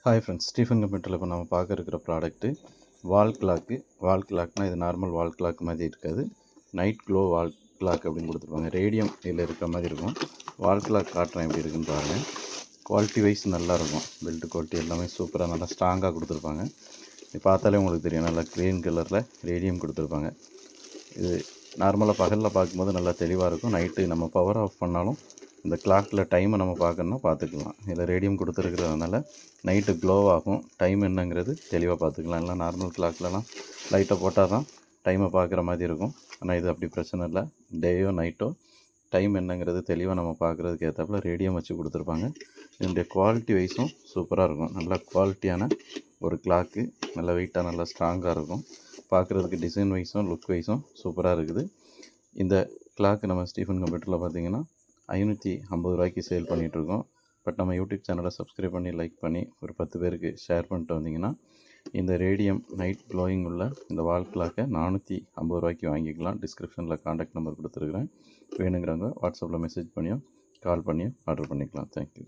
Hi friends, Stephen கம்ப்யூட்டரில் இப்போ நம்ம பார்க்க இருக்கிற ப்ராடக்ட்டு வால் கிளாக்னால் இது நார்மல் வால் கிளாக் மாதிரி இருக்காது. நைட் க்ளோ வால் கிளாக் அப்படின்னு கொடுத்துருப்பாங்க. ரேடியம் இதில் இருக்கிற மாதிரி இருக்கும். வால் கிளாக் காட்டுறேன் எப்படி இருக்குன்னு பாருங்கள். குவாலிட்டி வைஸ் நல்லாயிருக்கும். பில்டு குவாலிட்டி எல்லாமே சூப்பராக நல்லா ஸ்ட்ராங்காக கொடுத்துருப்பாங்க. இது பார்த்தாலே உங்களுக்கு தெரியும், நல்லா க்ரீன் கலரில் ரேடியம் கொடுத்துருப்பாங்க. இது நார்மலாக பகலில் பார்க்கும்போது நல்லா தெளிவாக இருக்கும். நைட்டு நம்ம பவர் ஆஃப் பண்ணாலும் இந்த கிளாக்கில் டைமை நம்ம பார்க்கணுன்னா பார்த்துக்கலாம். இதில் ரேடியம் கொடுத்துருக்கிறதுனால நைட்டு க்ளோ ஆகும். டைம் என்னங்கிறது தெளிவாக பார்த்துக்கலாம். இல்லை நார்மல் கிளாக்லலாம் லைட்டை போட்டால் தான் டைமை பார்க்குற மாதிரி இருக்கும். ஆனால் இது அப்படி பிரச்சனை இல்லை. டேயோ நைட்டோ டைம் என்னங்கிறது தெளிவாக நம்ம பார்க்குறதுக்கு ஏற்றாப்புல ரேடியம் வச்சு கொடுத்துருப்பாங்க. இதனுடைய குவாலிட்டி வைஸும் சூப்பராக இருக்கும். நல்லா குவாலிட்டியான ஒரு கிளாக்கு, நல்ல வெயிட்டாக நல்லா ஸ்ட்ராங்காக இருக்கும். பார்க்குறதுக்கு டிசைன் வைஸும் லுக் வைஸும் சூப்பராக இருக்குது. இந்த கிளாக்கு நம்ம ஸ்டீஃபன் கம்ப்யூட்டரில் பார்த்திங்கன்னா 550 ரூபாய்க்கு சேல் பண்ணிகிட்ருக்கோம். பட் நம்ம யூடியூப் சேனலை சப்ஸ்கிரைப் பண்ணி லைக் பண்ணி ஒரு 10 பேருக்கு ஷேர் பண்ணிட்டு வந்தீங்கன்னா இந்த ரேடியம் நைட் க்ளோயிங் உள்ள இந்த வால் கிளாக்கை 450 ரூபாய்க்கு வாங்கிக்கலாம். டிஸ்கிரிப்ஷனில் காண்டாக்ட் நம்பர் கொடுத்துருக்குறேன். வேணுங்கிறவங்க வாட்ஸ்அப்பில் மெசேஜ் பண்ணியோ கால் பண்ணியோ ஆர்டர் பண்ணிக்கலாம். தேங்க்யூ.